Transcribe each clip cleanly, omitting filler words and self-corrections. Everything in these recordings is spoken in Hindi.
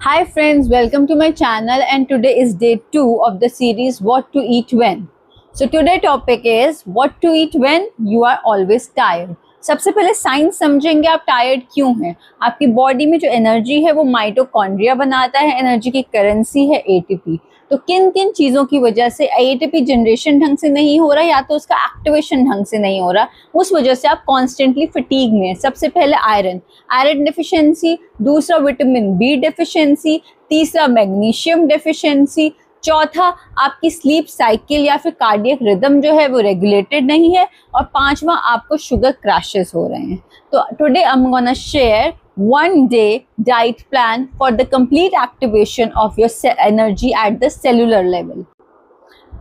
Hi friends, welcome to my channel and today is day 2 of the series What to Eat When. So today topic is what to eat when you are always tired. सबसे पहले साइंस समझेंगे आप टायर्ड क्यों हैं। आपकी बॉडी में जो एनर्जी है वो माइटोकॉन्ड्रिया बनाता है, एनर्जी की करेंसी है एटीपी। तो किन किन चीज़ों की वजह से एटीपी जनरेशन ढंग से नहीं हो रहा या तो उसका एक्टिवेशन ढंग से नहीं हो रहा, उस वजह से आप कॉन्स्टेंटली फटीग में है। सबसे पहले आयरन डिफिशियंसी, दूसरा विटामिन बी डिफिशियंसी, तीसरा मैग्नीशियम डिफिशियंसी, चौथा आपकी स्लीप साइकिल या फिर कार्डियक रिदम जो है वो रेगुलेटेड नहीं है, और पांचवा आपको शुगर क्रैशेस हो रहे हैं। तो today I am gonna share 1 day diet plan for the complete activation of your energy at the cellular level.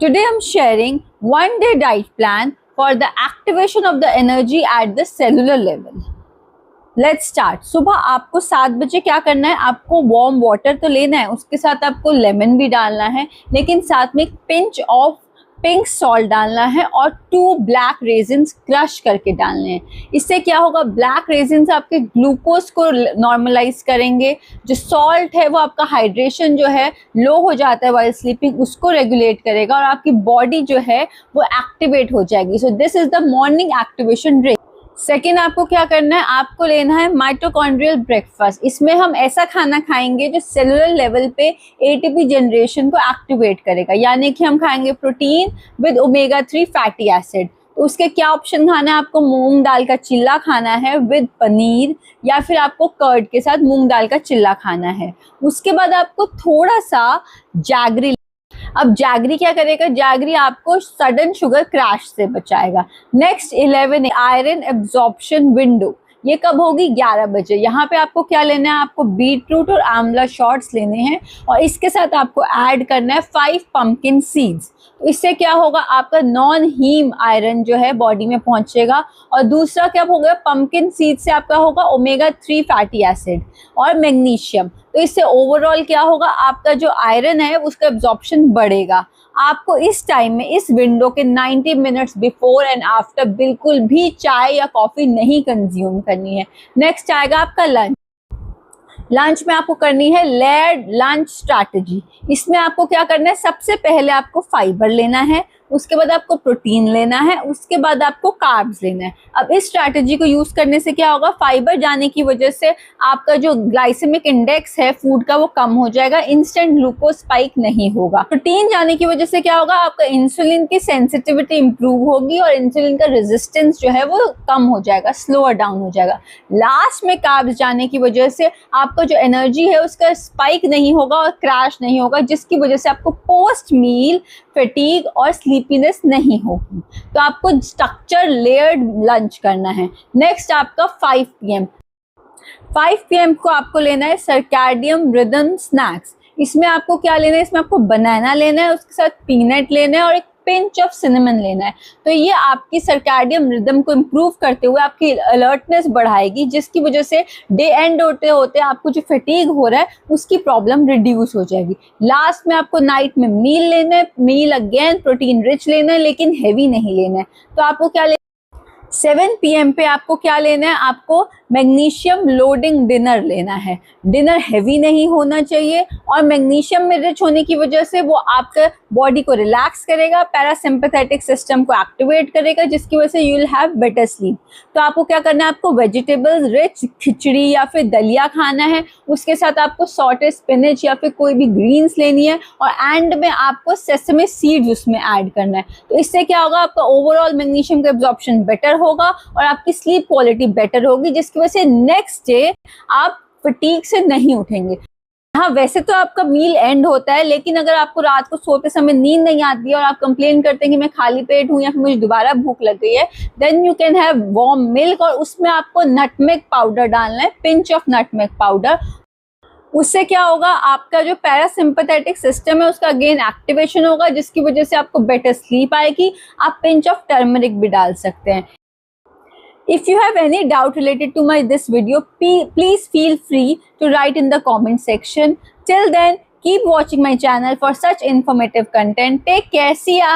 Today I'm sharing 1 day diet plan for the activation of the energy at the cellular level. Let's start. सुबह आपको 7 बजे क्या करना है, आपको वार्म वाटर तो लेना है, उसके साथ आपको लेमन भी डालना है, लेकिन साथ में एक पिंच ऑफ पिंक सॉल्ट डालना है और 2 ब्लैक रेजिन्स क्रश करके डालने हैं। इससे क्या होगा, ब्लैक रेजिन्स आपके ग्लूकोज को नॉर्मलाइज करेंगे। जो सॉल्ट है वो आपका हाइड्रेशन जो है लो हो जाता है वाइल स्लीपिंग, उसको रेगुलेट करेगा और आपकी बॉडी जो है वो एक्टिवेट हो जाएगी। So this is the morning activation drink. Second, आपको क्या करना है, आपको लेना है माइटोकॉन्ड्रियल ब्रेकफास्ट। इसमें हम ऐसा खाना खाएंगे जो सेलुलर लेवल पे एटीपी जनरेशन को एक्टिवेट करेगा, यानी कि हम खाएंगे protein with omega 3 fatty acid. तो उसके क्या ऑप्शन खाना है, आपको मूंग दाल का चिल्ला खाना है विद पनीर, या फिर आपको कर्ड के साथ मूंग दाल का चिल्ला खाना है। उसके बाद आपको थोड़ा सा जैगरी। अब जैगरी क्या करेगा, जैगरी आपको सडन शुगर क्रैश से बचाएगा। नेक्स्ट 11 आयरन एब्जॉर्प्शन विंडो, ये कब होगी, 11 बजे। यहाँ पे आपको क्या लेना है, आपको बीट रूट और आंवला शॉट्स लेने हैं और इसके साथ आपको ऐड करना है 5 पंपकिन सीड्स। तो इससे क्या होगा, आपका नॉन हीम आयरन जो है बॉडी में पहुंचेगा। और दूसरा क्या होगा, पंपकिन सीड से आपका होगा ओमेगा 3 फैटी एसिड और मैग्नीशियम। तो इससे ओवरऑल क्या होगा, आपका जो आयरन है उसका एब्जॉर्प्शन बढ़ेगा। आपको इस टाइम में, इस विंडो के 90 मिनट्स बिफोर एंड आफ्टर बिल्कुल भी चाय या कॉफी नहीं कंज्यूम करनी है। नेक्स्ट आएगा आपका लंच में आपको करनी है लेयर्ड लंच स्ट्रैटेजी। इसमें आपको क्या करना है, सबसे पहले आपको फाइबर लेना है, उसके बाद आपको प्रोटीन लेना है, उसके बाद आपको कार्ब्स लेना है। अब इस स्ट्रैटेजी को यूज करने से क्या होगा, फाइबर जाने की वजह से आपका जो ग्लाइसेमिक इंडेक्स है फूड का वो कम हो जाएगा, इंस्टेंट ग्लूकोज स्पाइक नहीं होगा। प्रोटीन जाने की वजह से क्या होगा, आपका इंसुलिन की सेंसिटिविटी इंप्रूव होगी और इंसुलिन का रेजिस्टेंस जो है वो कम हो जाएगा, स्लोअर डाउन हो जाएगा। लास्ट में कार्ब्स जाने की वजह से आपका जो एनर्जी है उसका स्पाइक नहीं होगा और क्रैश नहीं होगा, जिसकी वजह से आपको पोस्ट मील फटीग और स्लीपीनेस नहीं होगी। तो आपको स्ट्रक्चर लेयर्ड लंच करना है। नेक्स्ट आपका 5 PM को आपको लेना है सर्कैडियम रिदम स्नैक्स। इसमें आपको क्या लेना है, इसमें आपको बनाना लेना है, उसके साथ पीनट लेना है और एक पिंच ऑफ सिनेमन लेना है। तो ये आपकी सर्कैडियम रिदम को इम्प्रूव करते हुए आपकी अलर्टनेस बढ़ाएगी, जिसकी वजह से डे एंड होते होते आपको जो फटीग हो रहा है उसकी प्रॉब्लम रिड्यूस हो जाएगी। लास्ट में आपको नाइट में मील लेना है, मील अगेन प्रोटीन रिच लेना है लेकिन हैवी नहीं लेना है। तो आपको क्या 7 PM पे आपको क्या लेना है, आपको मैग्नीशियम लोडिंग डिनर लेना है। डिनर हैवी नहीं होना चाहिए और मैग्नीशियम में रिच होने की वजह से वो आपके बॉडी को रिलैक्स करेगा, पैरासिम्पैथेटिक सिस्टम को एक्टिवेट करेगा, जिसकी वजह से you will have better sleep. तो आपको क्या करना है, आपको वेजिटेबल्स रिच खिचड़ी या फिर दलिया खाना है, उसके साथ आपको सॉटेड स्पिनच या फिर कोई भी ग्रीन्स लेनी है और एंड में आपको सेसमे सीड्स उसमें ऐड करना है। तो इससे क्या होगा, आपका ओवरऑल मैग्नीशियम का एब्जॉर्प्शन बेटर होगा और आपकी स्लीप क्वालिटी बेटर होगी, जिसकी वजह से नेक्स्ट डे आप फटीग से नहीं उठेंगे। हाँ, वैसे तो आपका मील एंड होता है, लेकिन अगर आपको रात को सोते समय नींद नहीं आती है और आप कंप्लेन करते हैं कि मैं खाली पेट हूँ या फिर मुझे दोबारा भूख लग गई है, then you can have warm milk और उसमें आपको नटमेग पाउडर डालना है, पिंच ऑफ नटमेग पाउडर। उससे क्या होगा, आपका जो पैरासिम्पैथेटिक सिस्टम है उसका अगेन एक्टिवेशन होगा, जिसकी वजह से आपको बेटर स्लीप आएगी। आप पिंच ऑफ टर्मरिक भी डाल सकते हैं। If you have any doubt related to this video, please feel free to write in the comment section. Till then, keep watching my channel for such informative content. Take care. See ya.